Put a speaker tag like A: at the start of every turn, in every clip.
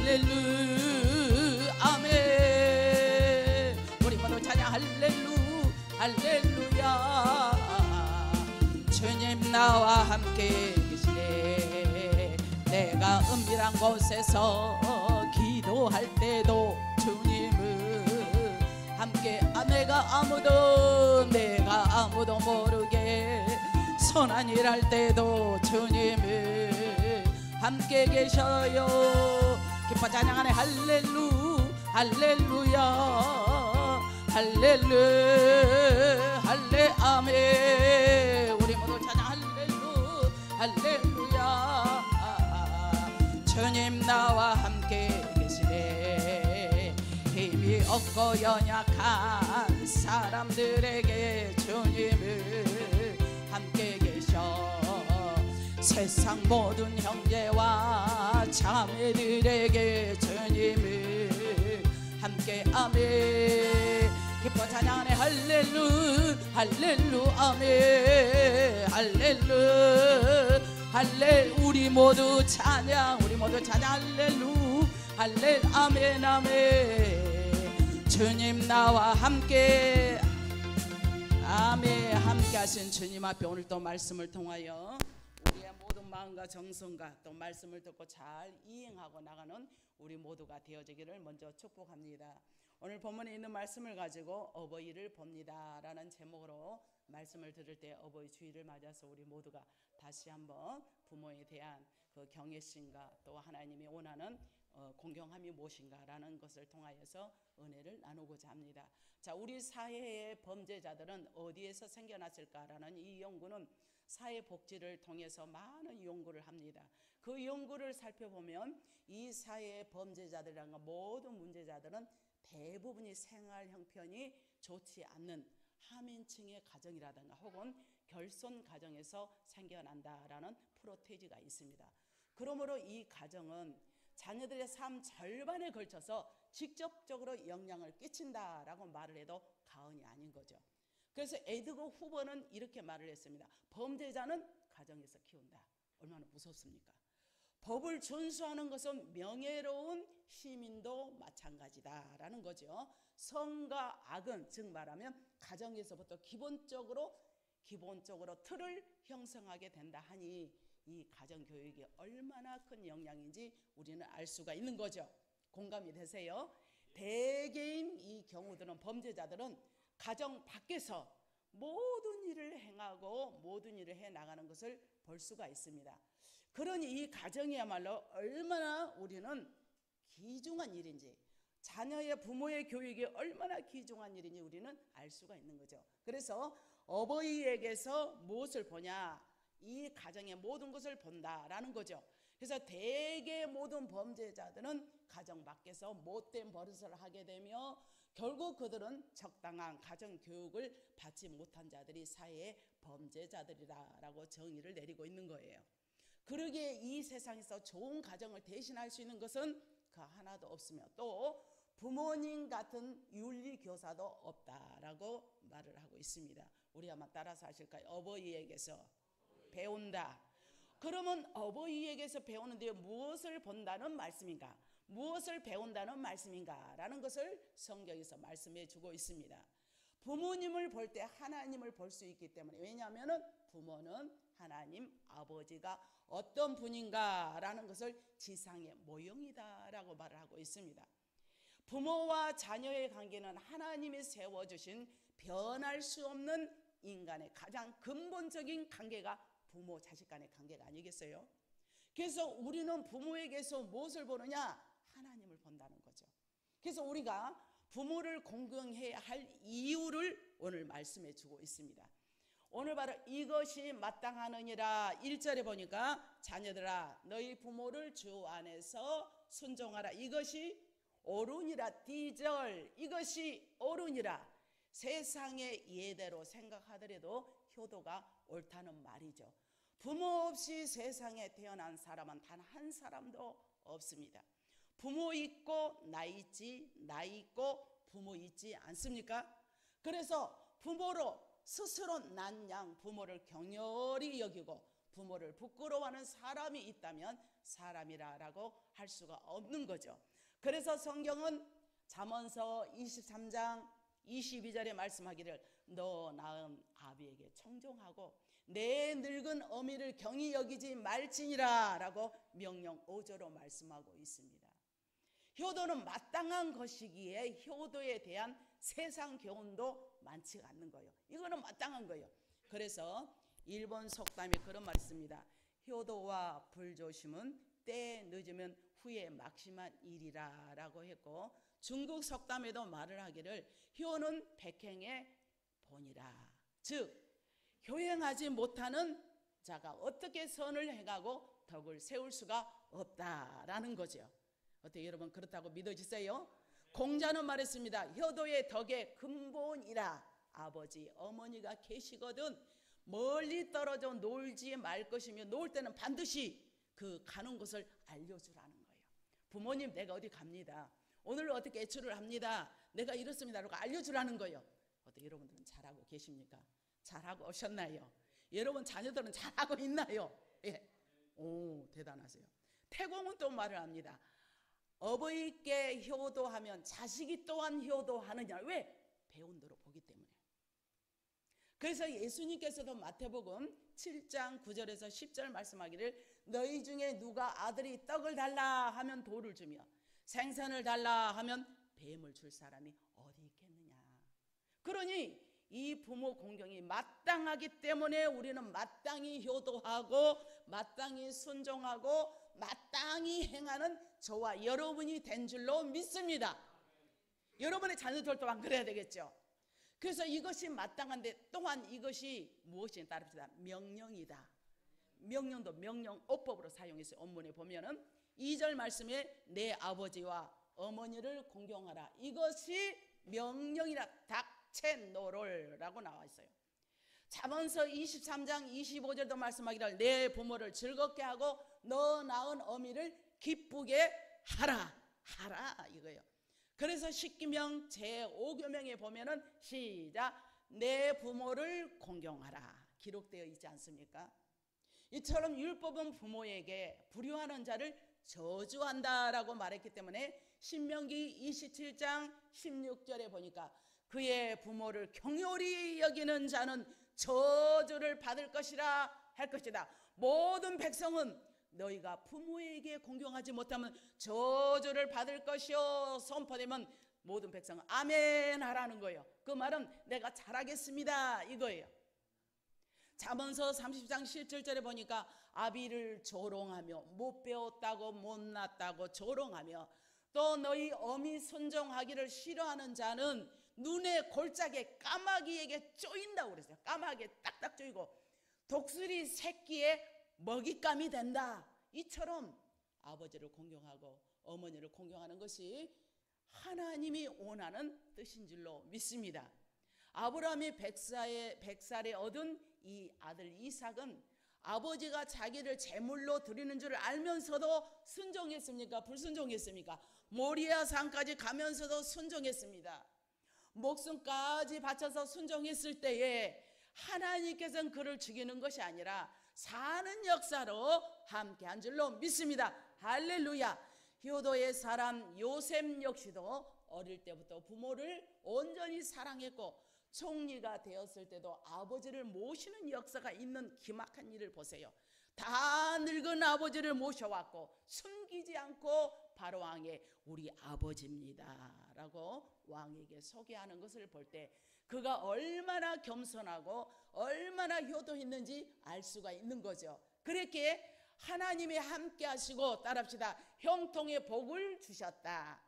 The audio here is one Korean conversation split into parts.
A: 할렐루 아멘. 우리 모두 찬양 할렐루 할렐루야. 주님 나와 함께 계시네. 내가 은밀한 곳에서 기도할 때도 주님은 함께 내가 아무도 모르게 선한 일 할 때도 주님은 함께 계셔요. 기뻐 찬양하네. 할렐루 할렐루야 할렐루 할레 아멘. 우리 모두 찬양 할렐루 할렐루야. 주님 나와 함께 계시네. 힘이 없고 연약한 사람들에게 주님은 함께 계셔. 세상 모든 형제와 자매들에게 주님은 함께 아멘. 기뻐 찬양하네. 할렐루 할렐루 아멘 할렐루 할렐. 우리 모두 찬양 할렐루 할렐 아멘 아멘. 주님 나와 함께 아멘. 함께 하신 주님 앞에 오늘 또 말씀을 통하여 우리의 모든 마음과 정성과 또 말씀을 듣고 잘 이행하고 나가는 우리 모두가 되어지기를 먼저 축복합니다. 오늘 본문에 있는 말씀을 가지고 어버이를 봅니다 라는 제목으로 말씀을 들을 때 어버이 주일을 맞아서 우리 모두가 다시 한번 부모에 대한 그 경외심과 또 하나님이 원하는 공경함이 무엇인가 라는 것을 통하여서 은혜를 나누고자 합니다. 자, 우리 사회의 범죄자들은 어디에서 생겨났을까라는 이 연구는 사회복지를 통해서 많은 연구를 합니다. 그 연구를 살펴보면 이 사회의 범죄자들이라는 모든 문제자들은 대부분이 생활 형편이 좋지 않는 하민층의 가정이라든가 혹은 결손 가정에서 생겨난다라는 프로테이지가 있습니다. 그러므로 이 가정은 자녀들의 삶 절반에 걸쳐서 직접적으로 영향을 끼친다라고 말을 해도 과언이 아닌 거죠. 그래서 에드거 후보는 이렇게 말을 했습니다. 범죄자는 가정에서 키운다. 얼마나 무섭습니까? 법을 준수하는 것은 명예로운 시민도 마찬가지다라는 거죠. 선과 악은 즉 말하면 가정에서부터 기본적으로 틀을 형성하게 된다 하니 이 가정교육이 얼마나 큰 영향인지 우리는 알 수가 있는 거죠. 공감이 되세요? 대개인 이 경우들은 범죄자들은 가정 밖에서 모든 일을 행하고 모든 일을 해나가는 것을 볼 수가 있습니다. 그러니 이 가정이야말로 얼마나 우리는 귀중한 일인지, 자녀의 부모의 교육이 얼마나 귀중한 일인지 우리는 알 수가 있는 거죠. 그래서 어버이에게서 무엇을 보냐? 이 가정의 모든 것을 본다라는 거죠. 그래서 대개 모든 범죄자들은 가정 밖에서 못된 버릇을 하게 되며 결국 그들은 적당한 가정 교육을 받지 못한 자들이 사회의 범죄자들이라고 정의를 내리고 있는 거예요. 그러기에 이 세상에서 좋은 가정을 대신할 수 있는 것은 그 하나도 없으며 또 부모님 같은 윤리교사도 없다라고 말을 하고 있습니다. 우리 한번 따라서 하실까요? 어버이에게서 배운다. 그러면 어버이에게서 배우는데 무엇을 본다는 말씀인가? 무엇을 배운다는 말씀인가? 라는 것을 성경에서 말씀해 주고 있습니다. 부모님을 볼 때 하나님을 볼 수 있기 때문에, 왜냐하면 부모는 하나님 아버지가 어떤 분인가 라는 것을 지상의 모형이다 라고 말을 하고 있습니다. 부모와 자녀의 관계는 하나님이 세워주신 변할 수 없는 인간의 가장 근본적인 관계가 부모 자식 간의 관계가 아니겠어요? 그래서 우리는 부모에게서 무엇을 보느냐? 하나님을 본다는 거죠. 그래서 우리가 부모를 공경해야 할 이유를 오늘 말씀해 주고 있습니다. 오늘 바로 이것이 마땅하느니라. 1절에 보니까 자녀들아 너희 부모를 주 안에서 순종하라. 이것이 옳으니라. D절 이것이 옳으니라. 세상의 예대로 생각하더라도 효도가 옳다는 말이죠. 부모 없이 세상에 태어난 사람은 단 한 사람도 없습니다. 부모 있고 나 있지, 나 있고 부모 있지 않습니까? 그래서 부모로 스스로 난 양 부모를 격렬히 여기고 부모를 부끄러워하는 사람이 있다면 사람이라고 할 수가 없는 거죠. 그래서 성경은 잠언서 23장 22절에 말씀하기를 너 낳은 아비에게 청종하고 내 늙은 어미를 경히 여기지 말지니라 라고 명령 5조로 말씀하고 있습니다. 효도는 마땅한 것이기에 효도에 대한 세상 교훈도 많지가 않는 거예요. 이거는 마땅한 거예요. 그래서 일본 속담에 그런 말이 있습니다. 효도와 불조심은 때에 늦으면 후에 막심한 일이라 라고 했고, 중국 속담에도 말을 하기를 효는 백행의 본이라, 즉 효행하지 못하는 자가 어떻게 선을 행하고 덕을 세울 수가 없다라는 거죠. 어떻게 여러분 그렇다고 믿어지세요? 공자는 말했습니다. 효도의 덕의 근본이라. 아버지 어머니가 계시거든 멀리 떨어져 놀지 말 것이며 놀 때는 반드시 그 가는 곳을 알려주라는 거예요. 부모님 내가 어디 갑니다, 오늘 어떻게 외출을 합니다, 내가 이렇습니다 라고 알려주라는 거예요. 어떻게 여러분들은 잘하고 계십니까? 잘하고 오셨나요? 여러분 자녀들은 잘하고 있나요? 예. 오, 대단하세요. 태공은 또 말을 합니다. 어버이께 효도하면 자식이 또한 효도하느냐. 왜? 배운 대로 보기 때문에. 그래서 예수님께서도 마태복음 7장 9절에서 10절 말씀하기를 너희 중에 누가 아들이 떡을 달라 하면 돌을 주며 생선을 달라 하면 뱀을 줄 사람이 어디 있겠느냐. 그러니 이 부모 공경이 마땅하기 때문에 우리는 마땅히 효도하고 마땅히 순종하고 마땅히 행하는 저와 여러분이 된 줄로 믿습니다. 여러분의 자녀들 또한 그래야 되겠죠. 그래서 이것이 마땅한데 또한 이것이 무엇이 따릅시다. 명령이다. 명령도 명령어법으로 사용했어요. 원문에 보면은 2절 말씀에 내 아버지와 어머니를 공경하라. 이것이 명령이라. 닥체노롤라고 나와 있어요. 잠언서 23장 25절도 말씀하기를 내 부모를 즐겁게 하고 너 낳은 어미를 기쁘게 하라 이거예요. 그래서 십기명 제5교명에 보면은 시작 내 부모를 공경하라 기록되어 있지 않습니까? 이처럼 율법은 부모에게 불효하는 자를 저주한다라고 말했기 때문에 신명기 27장 16절에 보니까 그의 부모를 경홀히 여기는 자는 저주를 받을 것이라 할 것이다. 모든 백성은 너희가 부모에게 공경하지 못하면 저주를 받을 것이요 선포되면 모든 백성은 아멘 하라는 거예요. 그 말은 내가 잘하겠습니다 이거예요. 잠언서 30장 17절에 보니까 아비를 조롱하며 못 배웠다고 못났다고 조롱하며 또 너희 어미 순종하기를 싫어하는 자는 눈에 골짜기에 까마귀에게 쪼인다고 그랬어요. 까마귀에 딱딱 쪼이고 독수리 새끼에 먹잇감이 된다. 이처럼 아버지를 공경하고 어머니를 공경하는 것이 하나님이 원하는 뜻인 줄로 믿습니다. 아브라함이 100살에 얻은 이 아들 이삭은 아버지가 자기를 제물로 드리는 줄 알면서도 순종했습니까? 불순종했습니까? 모리아 산까지 가면서도 순종했습니다. 목숨까지 바쳐서 순종했을 때에 하나님께서는 그를 죽이는 것이 아니라 사는 역사로 함께한 줄로 믿습니다. 할렐루야. 효도의 사람 요셉 역시도 어릴 때부터 부모를 온전히 사랑했고 총리가 되었을 때도 아버지를 모시는 역사가 있는 기막한 일을 보세요. 다 늙은 아버지를 모셔왔고 숨기지 않고 바로 왕의 우리 아버지입니다 라고 왕에게 소개하는 것을 볼 때 그가 얼마나 겸손하고 얼마나 효도했는지 알 수가 있는 거죠. 그렇게 하나님이 함께 하시고 따라합시다. 형통의 복을 주셨다.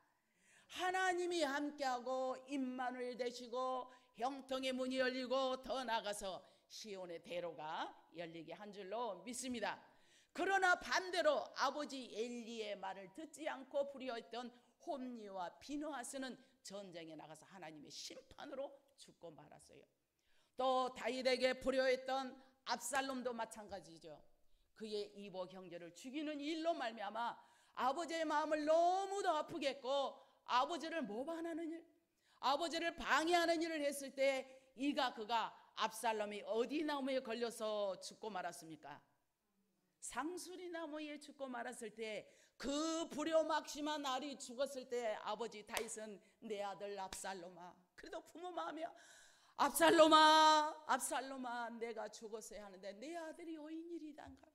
A: 하나님이 함께하고 임마누엘 되시고 형통의 문이 열리고 더 나아가서 시온의 대로가 열리게 한 줄로 믿습니다. 그러나 반대로 아버지 엘리의 말을 듣지 않고 불효했던 홈리와 비느하스는 전쟁에 나가서 하나님의 심판으로 죽고 말았어요. 또 다윗에게 불효했던 압살롬도 마찬가지죠. 그의 이복 형제를 죽이는 일로 말미암아 아버지의 마음을 너무도 아프게 했고 아버지를 모반하는 일, 아버지를 방해하는 일을 했을 때 그가 압살롬이 어디 나무에 걸려서 죽고 말았습니까? 상수리 나무에 죽고 말았을 때, 그 불효막심한 아들이 죽었을 때 아버지 다윗은 내 아들 압살롬아, 그래도 부모 마음이야. 압살롬아 내가 죽었어야 하는데 내 아들이 의인이리단가.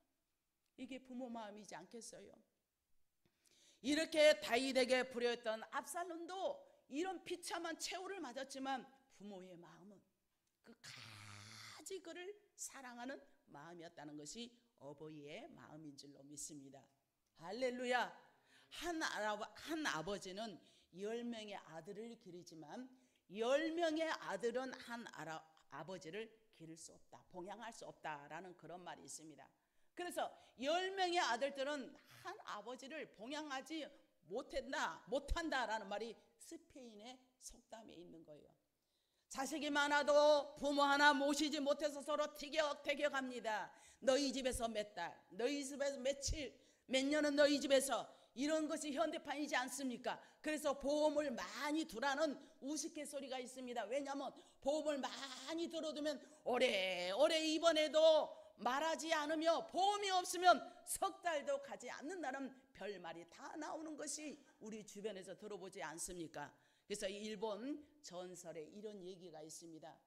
A: 이게 부모 마음이지 않겠어요? 이렇게 다윗에게 불효했던 압살롬도 이런 비참한 최후를 맞았지만 부모의 마음은 끝까지 그를 사랑하는 마음이었다는 것이 어버이의 마음인 줄로 믿습니다. 할렐루야. 한 아버지는 10명의 아들을 기르지만 10명의 아들은 한 아버지를 기를 수 없다, 봉양할 수 없다라는 그런 말이 있습니다. 그래서 10명의 아들들은 한 아버지를 봉양하지 못한다라는 말이 스페인의 속담에 있는 거예요. 자식이 많아도 부모 하나 모시지 못해서 서로 티격태격합니다. 너희 집에서 몇 달, 너희 집에서 며칠, 몇 년은 너희 집에서, 이런 것이 현대판이지 않습니까? 그래서 보험을 많이 두라는 우스갯소리가 있습니다. 왜냐하면 보험을 많이 들어두면 오래오래 입원해도 말하지 않으며 보험이 없으면 석 달도 가지 않는다는 별말이 다 나오는 것이 우리 주변에서 들어보지 않습니까? 그래서 일본 전설에 이런 얘기가 있습니다.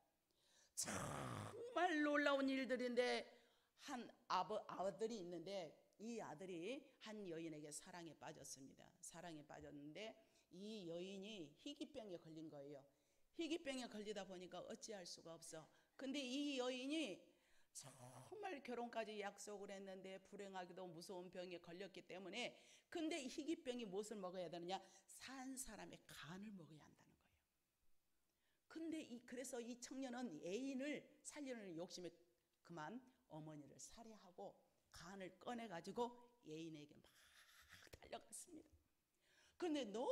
A: 정말 놀라운 일들인데, 한 아들이 있는데 이 아들이 한 여인에게 사랑에 빠졌습니다. 사랑에 빠졌는데 이 여인이 희귀병에 걸린 거예요. 희귀병에 걸리다 보니까 어찌할 수가 없어. 근데 이 여인이 정말 결혼까지 약속을 했는데 불행하게도 무서운 병에 걸렸기 때문에, 근데 이 희귀병이 무엇을 먹어야 되느냐? 산 사람의 간을 먹어야 한다는 거예요. 근데 그래서 이 청년은 애인을 살리는 욕심에 그만 어머니를 살해하고 간을 꺼내가지고 애인에게 막 달려갔습니다. 근데 너무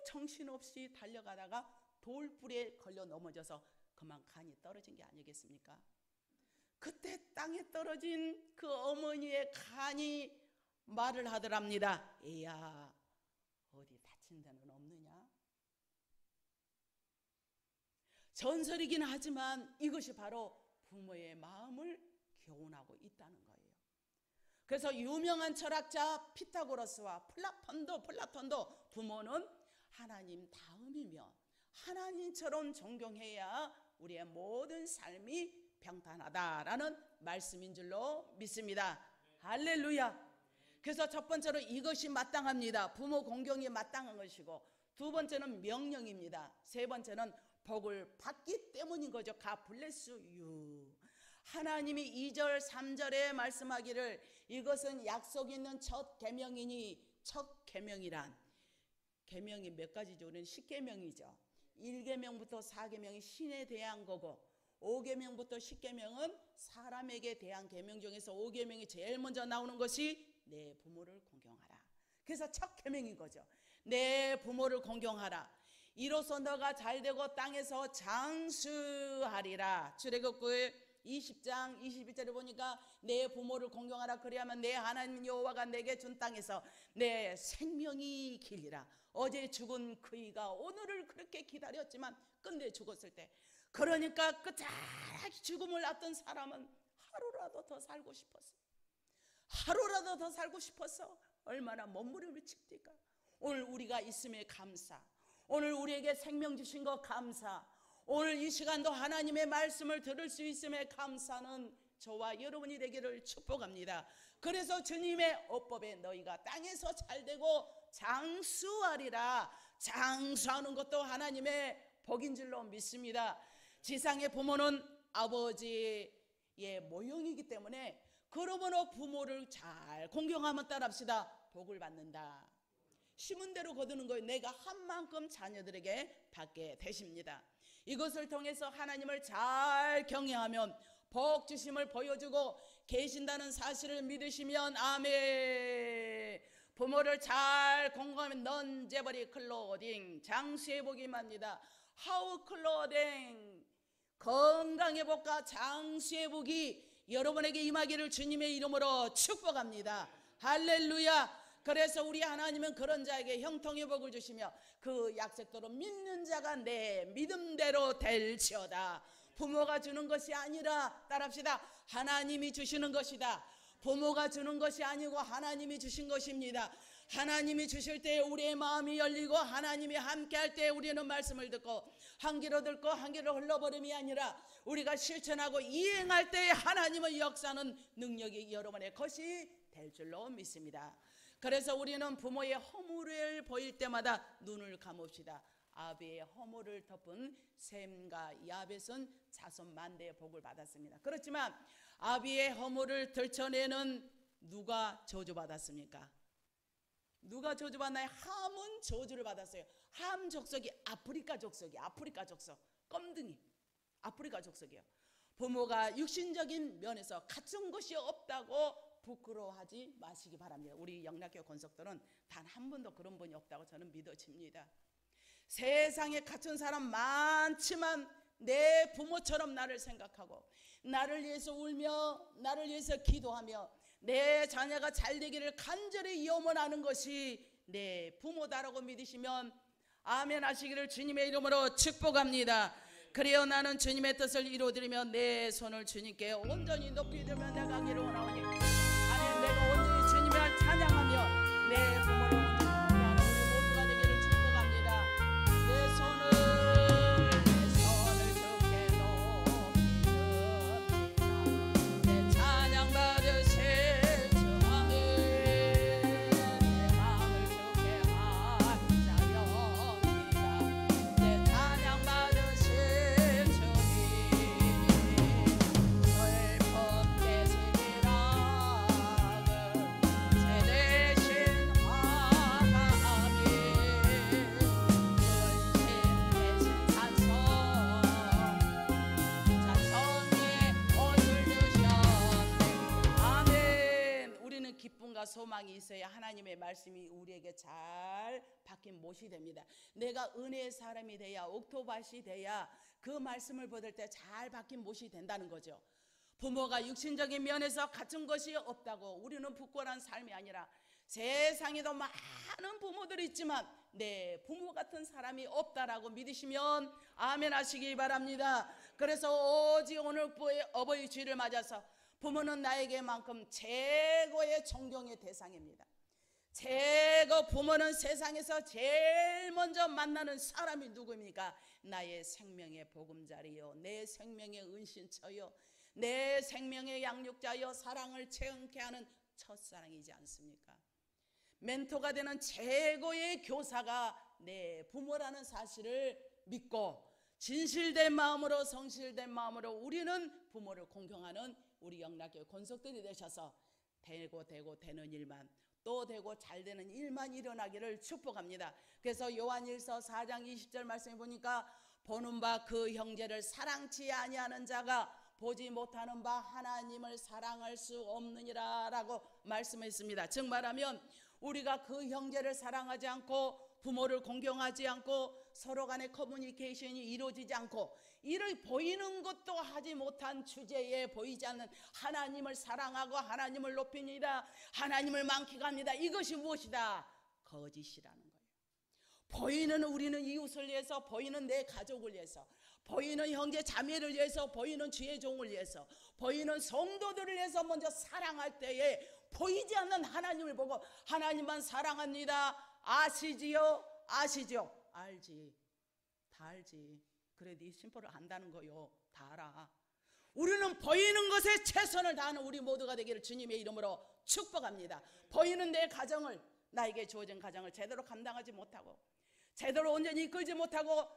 A: 정신없이 달려가다가 돌불에 걸려 넘어져서 그만 간이 떨어진 게 아니겠습니까? 그때 땅에 떨어진 그 어머니의 간이 말을 하더랍니다. 애야, 어디 다친 데는 없느냐? 전설이긴 하지만 이것이 바로 부모의 마음을 교훈하고 있다는 거예요. 그래서 유명한 철학자 피타고라스와 플라톤도 부모는 하나님 다음이며 하나님처럼 존경해야 우리의 모든 삶이 평탄하다라는 말씀인 줄로 믿습니다. 할렐루야. 그래서 첫 번째로 이것이 마땅합니다. 부모 공경이 마땅한 것이고, 두 번째는 명령입니다. 세 번째는 복을 받기 때문인 거죠. God bless you. 하나님이 2절 3절에 말씀하기를 이것은 약속 있는 첫 계명이니, 첫 계명이란 계명이 몇 가지죠? 우리는 10계명이죠. 1계명부터 4계명이 신에 대한 거고, 5계명부터 10계명은 사람에게 대한 계명 중에서 5계명이 제일 먼저 나오는 것이 내 부모를 공경하라. 그래서 첫 계명인 거죠. 내 부모를 공경하라. 이로써 너가 잘되고 땅에서 장수하리라. 출애굽기 20장 21절에 보니까 내 부모를 공경하라. 그래야만 내 하나님 여호와가 내게 준 땅에서 내 생명이 길리라. 어제 죽은 그이가 오늘을 그렇게 기다렸지만 끝내 죽었을 때, 그러니까 끝자락이 죽음을 앞둔 사람은 하루라도 더 살고 싶었어. 하루라도 더 살고 싶었어. 얼마나 몸부림을 칩니까? 오늘 우리가 있음에 감사, 오늘 우리에게 생명 주신 것 감사, 오늘 이 시간도 하나님의 말씀을 들을 수 있음에 감사는 저와 여러분이 되기를 축복합니다. 그래서 주님의 어법에 너희가 땅에서 잘되고 장수하리라. 장수하는 것도 하나님의 복인 줄로 믿습니다. 지상의 부모는 아버지의 모형이기 때문에 그러므로 부모를 잘 공경하면 따라합시다. 복을 받는다. 심은 대로 거두는 거예요. 내가 한 만큼 자녀들에게 받게 되십니다. 이것을 통해서 하나님을 잘 경외하면 복 주심을 보여주고 계신다는 사실을 믿으시면 아멘. 부모를 잘 공경하면 넌 제버리 클로딩, 장수의 복이 임합니다. 하우 클로딩, 건강의 복과 장수의 복이 여러분에게 임하기를 주님의 이름으로 축복합니다. 할렐루야. 그래서 우리 하나님은 그런 자에게 형통의 복을 주시며 그 약속대로 믿는 자가 내 믿음대로 될지어다. 부모가 주는 것이 아니라 따라합시다. 하나님이 주시는 것이다. 부모가 주는 것이 아니고 하나님이 주신 것입니다. 하나님이 주실 때 우리의 마음이 열리고 하나님이 함께할 때 우리는 말씀을 듣고 한 귀로 듣고 한 귀로 흘러버림이 아니라 우리가 실천하고 이행할 때 하나님의 역사는 능력이 여러분의 것이 될 줄로 믿습니다. 그래서 우리는 부모의 허물을 보일 때마다 눈을 감읍시다. 아비의 허물을 덮은 셈과 야벳은 자손 만대의 복을 받았습니다. 그렇지만 아비의 허물을 들춰내는 누가 저주받았습니까? 누가 저주받나요? 함은 저주를 받았어요. 함 족속이 아프리카 족속이 아프리카 족속 껌둥이 아프리카 족속이에요. 부모가 육신적인 면에서 갖춘 것이 없다고 부끄러워하지 마시기 바랍니다. 우리 영락교회 권속들은 단 한 번도 그런 분이 없다고 저는 믿어집니다. 세상에 갖춘 사람 많지만 내 부모처럼 나를 생각하고 나를 위해서 울며 나를 위해서 기도하며 내 자녀가 잘 되기를 간절히 염원하는 것이 내 부모다라고 믿으시면 아멘 하시기를 주님의 이름으로 축복합니다. 그래요, 나는 주님의 뜻을 이루어드리며 내 손을 주님께 온전히 높이 들며 나가기를 원하오니 아멘. 내가 온전히 주님을 찬양하며 내 부모를 온전히 우리 모두가 되기를 축복합니다. 내 손을 주께 높이 듭니다. 내 찬양 받으실 주 아멘. 내 마음을 주께 합자렵니다. 내 찬양 받으실 주님 슬픈 대신이라 제 대신 화감이 근심 대신 찬송이 옷을 주셨네. 아멘. 우리는 기쁨과 소망이 있어야 하나님의 말씀이 우리에게 잘 박힌 못이 됩니다. 내가 은혜의 사람이 돼야 옥토밭이 돼야 그 말씀을 받을 때 잘 박힌 못이 된다는 거죠. 부모가 육신적인 면에서 갖춘 것이 없다고 우리는 부끄러운 삶이 아니라 세상에도 많은 부모들이 있지만 내 부모 같은 사람이 없다라고 믿으시면 아멘 하시기 바랍니다. 그래서 오직 오늘 어버이 주일을 맞아서 부모는 나에게만큼 최고의 존경의 대상입니다. 최고 부모는 세상에서 제일 먼저 만나는 사람이 누구입니까? 나의 생명의 보금자리요, 내 생명의 은신처요, 내 생명의 양육자요, 사랑을 체험케 하는 첫사랑이지 않습니까? 멘토가 되는 최고의 교사가 내 부모라는 사실을 믿고 진실된 마음으로 성실된 마음으로 우리는 부모를 공경하는 우리 영락교회 권속들이 되셔서 되고 되는 일만 또 되고 잘 되는 일만 일어나기를 축복합니다. 그래서 요한일서 4장 20절 말씀해 보니까 보는 바 그 형제를 사랑치 아니하는 자가 보지 못하는 바 하나님을 사랑할 수 없느니라 라고 말씀했습니다. 즉 말하면 우리가 그 형제를 사랑하지 않고 부모를 공경하지 않고 서로 간의 커뮤니케이션이 이루어지지 않고 이를 보이는 것도 하지 못한 주제에 보이지 않는 하나님을 사랑하고 하나님을 높이니라, 하나님을 만끽합니다. 이것이 무엇이다? 거짓이라는 거예요. 보이는 우리는 이웃을 위해서, 보이는 내 가족을 위해서, 보이는 형제 자매를 위해서, 보이는 주의 종을 위해서, 보이는 성도들을 위해서 먼저 사랑할 때에 보이지 않는 하나님을 보고 하나님만 사랑합니다. 아시지요? 아시죠? 알지. 다 알지. 그래 네 심포를 안다는 거요. 다 알아. 우리는 보이는 것에 최선을 다하는 우리 모두가 되기를 주님의 이름으로 축복합니다. 보이는 내 가정을, 나에게 주어진 가정을 제대로 감당하지 못하고 제대로 온전히 이끌지 못하고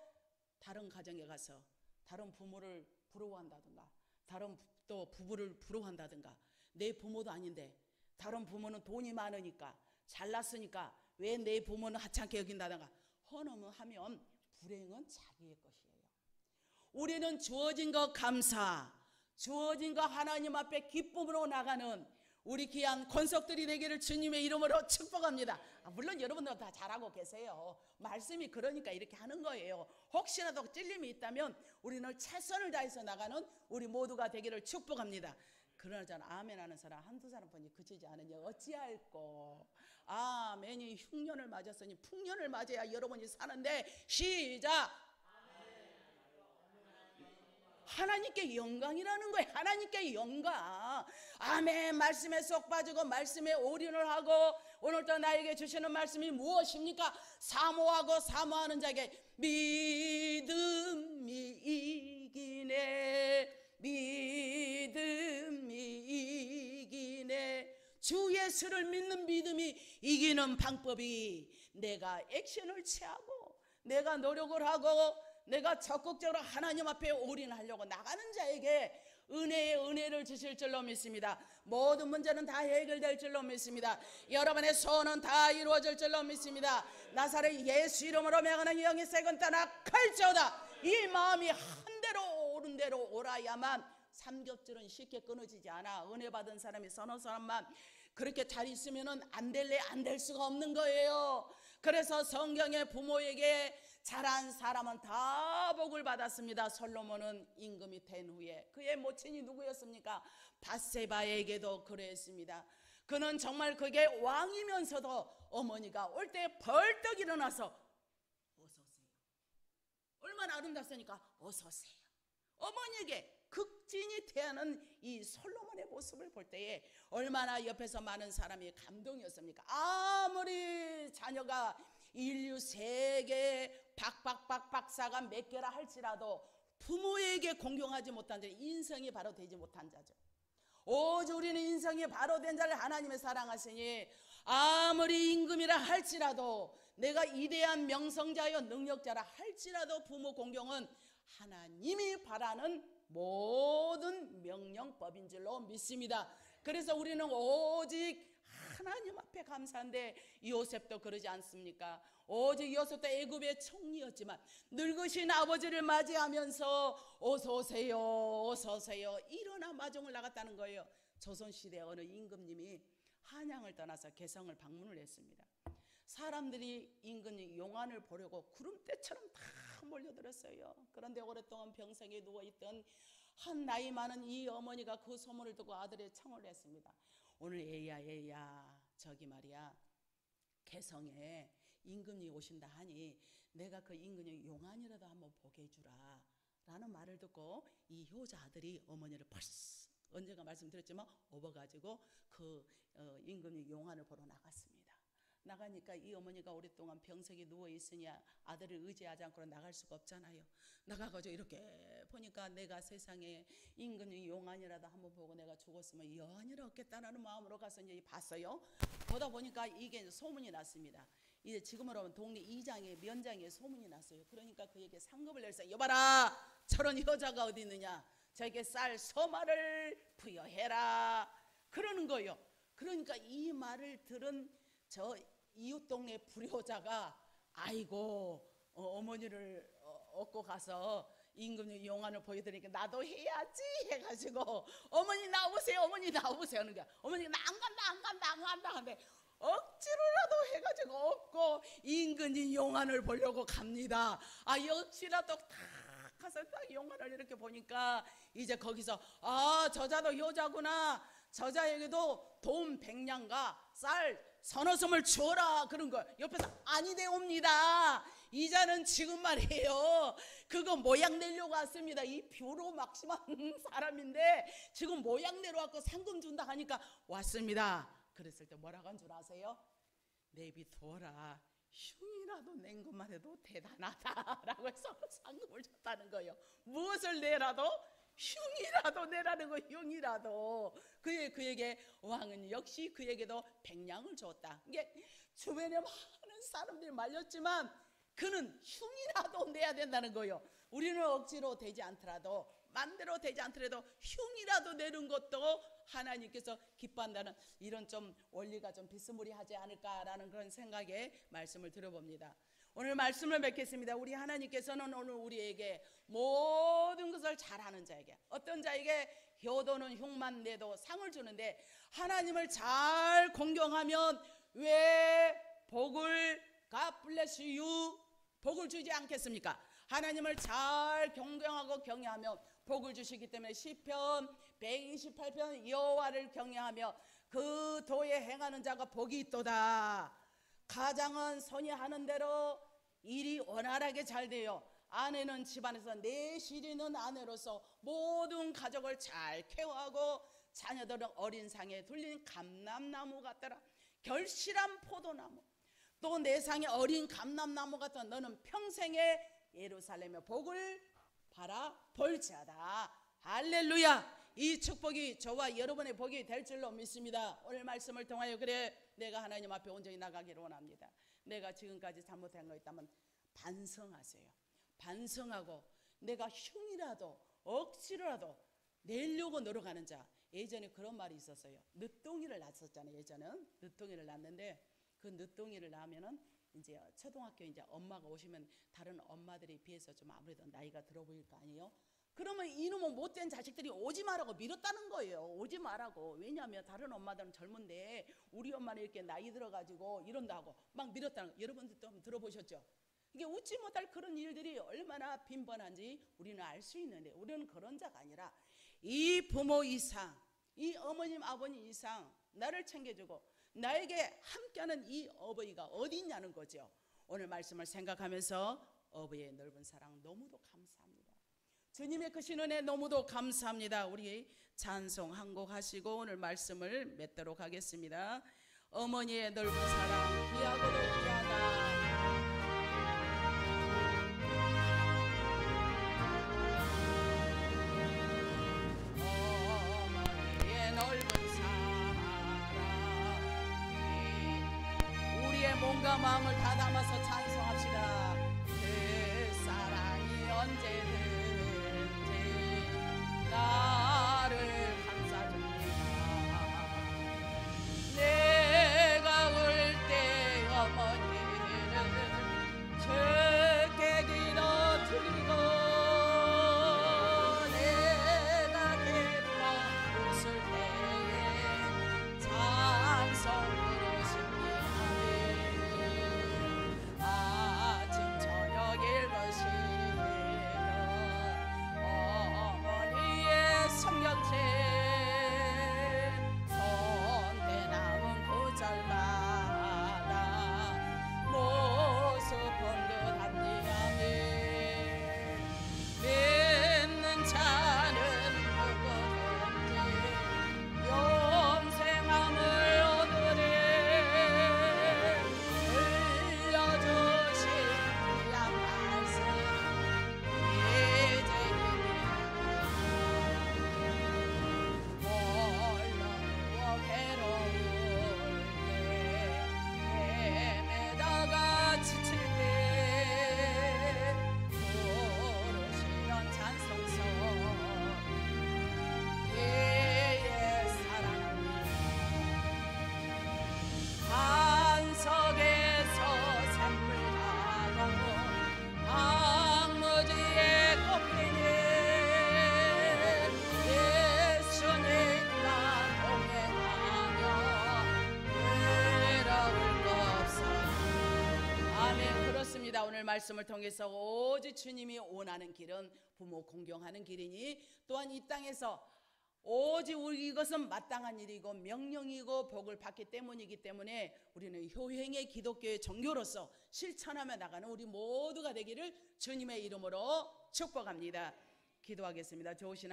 A: 다른 가정에 가서 다른 부모를 부러워한다든가 다른 또 부부를 부러워한다든가 내 부모도 아닌데 다른 부모는 돈이 많으니까 잘났으니까 왜 내 부모는 하찮게 여긴다든가 헌엄하면 불행은 자기의 것이에요. 우리는 주어진 것 감사, 주어진 것 하나님 앞에 기쁨으로 나가는 우리 귀한 권속들이 되기를 주님의 이름으로 축복합니다. 물론 여러분들 다 잘하고 계세요. 말씀이 그러니까 이렇게 하는 거예요. 혹시라도 찔림이 있다면 우리는 최선을 다해서 나가는 우리 모두가 되기를 축복합니다. 그러나 저는 아멘 하는 사람 한두 사람 보니 그치지 않으니 어찌할꼬. 아멘이 흉년을 맞았으니 풍년을 맞아야 여러분이 사는데 시작. 하나님께 영광이라는 거예요. 하나님께 영광. 아멘. 말씀에 쏙 빠지고 말씀에 올인을 하고 오늘도 나에게 주시는 말씀이 무엇입니까? 사모하고 사모하는 자에게 믿음이 이기네. 믿음이 이기네. 주 예수를 믿는 믿음이 이기는 방법이 내가 액션을 취하고 내가 노력을 하고 내가 적극적으로 하나님 앞에 올인하려고 나가는 자에게 은혜의 은혜를 주실 줄로 믿습니다. 모든 문제는 다 해결될 줄로 믿습니다. 여러분의 소원은 다 이루어질 줄로 믿습니다. 나사렛 예수 이름으로 명하는 영의 색은 떠나갈지어다. 이 마음이 한대로 오른 대로 오라야만 삼겹줄은 쉽게 끊어지지 않아. 은혜 받은 사람이 서너 사람만 그렇게 잘 있으면 안 될래 안 될 수가 없는 거예요. 그래서 성경에 부모에게 잘한 사람은 다 복을 받았습니다. 솔로몬은 임금이 된 후에 그의 모친이 누구였습니까? 밧세바에게도 그랬습니다. 그는 정말 그게 왕이면서도 어머니가 올 때 벌떡 일어나서 어서 오세요. 얼마나 아름답습니까? 어서 오세요. 어머니에게 극진히 대하는 이 솔로몬의 모습을 볼 때에 얼마나 옆에서 많은 사람이 감동이었습니까? 아무리 자녀가 인류 세계 박사가 몇 개라 할지라도 부모에게 공경하지 못한 자, 인성이 바로 되지 못한 자죠. 오직 우리는 인성이 바로 된 자를 하나님의 사랑하시니 아무리 임금이라 할지라도 내가 위대한 명성자여 능력자라 할지라도 부모 공경은 하나님이 바라는 모든 명령법인 줄로 믿습니다. 그래서 우리는 오직 하나님 앞에 감사한데 요셉도 그러지 않습니까? 오직 요셉도 애굽의 총리였지만 늙으신 아버지를 맞이하면서 어서 오세요 어서 오세요 일어나 마중을 나갔다는 거예요. 조선시대 어느 임금님이 한양을 떠나서 개성을 방문을 했습니다. 사람들이 임금님 용안을 보려고 구름대처럼 다 몰려들었어요. 그런데 오랫동안 병상에 누워있던 한 나이 많은 이 어머니가 그 소문을 듣고 아들의 청을 했습니다. 오늘 애야 저기 말이야 개성에 임금님이 오신다 하니 내가 그 임금님 용안이라도 한번 보게 해주라 라는 말을 듣고 이 효자 아들이 어머니를 벌써 언젠가 말씀드렸지만 업어가지고 그 임금님 용안을 보러 나갔습니다. 나가니까 이 어머니가 오랫동안 병석에 누워있으니 아들을 의지하지 않고 나갈 수가 없잖아요. 나가가지고 이렇게 보니까 내가 세상에 임금님 용안이라도 한번 보고 내가 죽었으면 여한이라 없겠다라는 마음으로 가서 이제 봤어요. 보다 보니까 이게 소문이 났습니다. 이제 지금으로 하면 동네 이장에 면장에 소문이 났어요. 그러니까 그에게 상급을 내서 여봐라 저런 여자가 어디 있느냐 저에게 쌀 서마를 부여해라 그러는 거예요. 그러니까 이 말을 들은 저 이웃 동네 불효자가 아이고 어머니를 얻고 가서 임금님 용안을 보여드리니까 나도 해야지 해가지고 어머니 나오세요 어머니 나오세요 하는 거야. 어머니가 나 안 간다 하는데 억지로라도 해가지고 얻고 임금님 용안을 보려고 갑니다. 아 역시라도 딱 가서 딱 용안을 이렇게 보니까 이제 거기서 아 저자도 효자구나 저자에게도 돈 100냥과 쌀 서너 섬을 주어라 그런 거 옆에서 아니되옵니다. 이자는 지금 말이에요 그거 모양 내려고 왔습니다. 이 뷰로 막심한 사람인데 지금 모양 내려 왔고 상금 준다 하니까 왔습니다. 그랬을 때 뭐라고 한 줄 아세요? 내비둬라 흉이라도 낸 것만 해도 대단하다라고 해서 상금을 줬다는 거예요. 무엇을 내라도? 흉이라도 내라는 거. 흉이라도 그에게 왕은 역시 그에게도 100냥을 줬다. 이게 주변에 많은 사람들이 말렸지만 그는 흉이라도 내야 된다는 거예요. 우리는 억지로 되지 않더라도 맘대로 되지 않더라도 흉이라도 내는 것도 하나님께서 기뻐한다는 이런 좀 원리가 좀 비스무리하지 않을까라는 그런 생각에 말씀을 들어봅니다. 오늘 말씀을 맺겠습니다. 우리 하나님께서는 오늘 우리에게 모든 것을 잘하는 자에게 어떤 자에게 효도는 흉만 내도 상을 주는데 하나님을 잘 공경하면 왜 복을 God bless you 복을 주지 않겠습니까? 하나님을 잘 경경하고 경외하며 복을 주시기 때문에 시편 128편 여호와를 경외하며 그 도에 행하는 자가 복이 있도다. 가장은 손이 하는 대로 일이 원활하게 잘 돼요. 아내는 집안에서 내실있는 아내로서 모든 가족을 잘 케어하고 자녀들은 어린 상에 둘린 감람나무 같더라. 결실한 포도나무, 또 내 상에 어린 감람나무 같은 너는 평생에 예루살렘의 복을 바라볼지어다. 할렐루야. 이 축복이 저와 여러분의 복이 될 줄로 믿습니다. 오늘 말씀을 통하여 그래 내가 하나님 앞에 온전히 나가기를 원합니다. 내가 지금까지 잘못한 거 있다면 반성하세요. 반성하고 내가 흉이라도 억지로라도 내려고 노력하는 자. 예전에 그런 말이 있었어요. 늦둥이를 낳았잖아요. 예전은 늦둥이를 낳았는데 그 늦둥이를 낳으면은 이제 초등학교 이제 엄마가 오시면 다른 엄마들에 비해서 좀 아무래도 나이가 들어 보일 거 아니에요. 그러면 이놈은 못된 자식들이 오지 말라고 밀었다는 거예요. 오지 말라고. 왜냐하면 다른 엄마들은 젊은데 우리 엄마는 이렇게 나이 들어가지고 이런다고 막 밀었다는 거. 여러분들도 한번 들어보셨죠? 이게 웃지 못할 그런 일들이 얼마나 빈번한지 우리는 알 수 있는데 우리는 그런 자가 아니라 이 부모 이상, 이 어머님 아버님 이상 나를 챙겨주고 나에게 함께하는 이 어버이가 어디 있냐는 거죠. 오늘 말씀을 생각하면서 어버이의 넓은 사랑 너무도 감사합니다. 주님의 크신 은혜 너무도 감사합니다. 우리 찬송 한 곡 하시고 오늘 말씀을 맺도록 하겠습니다. 어머니의 넓은 사랑 귀하고도 귀하다. 몸과 마음을 다 담아서 찬송합시다. 그 사랑이 언제든지 나를 감싸줍니다. 내가 울 때 어머니는 적게 길어뜨리고 내가 기뻐 웃을 때에 찬송으로 손대 남은 구절마다 모습 본 듯 합니다며 믿는 자는 누구든지 영생함을 얻으리. 들려주신 귀한 말씀 이제 지칠 때 부르시던 찬송서 예예 사랑합니다. 반석에서 샘물 가고 황무지에 꽃피니 예수님과 동행하며 외로울 것 없어. 아멘. 그렇습니다. 오늘 말씀을 통해서 오직 주님이 원하는 길은 부모 공경하는 길이니 또한 이 땅에서 오직 우리 이것은 마땅한 일이고 명령이고 복을 받기 때문이기 때문에 우리는 효행의 기독교의 종교로서 실천하며 나가는 우리 모두가 되기를 주님의 이름으로 축복합니다. 기도하겠습니다. 좋으신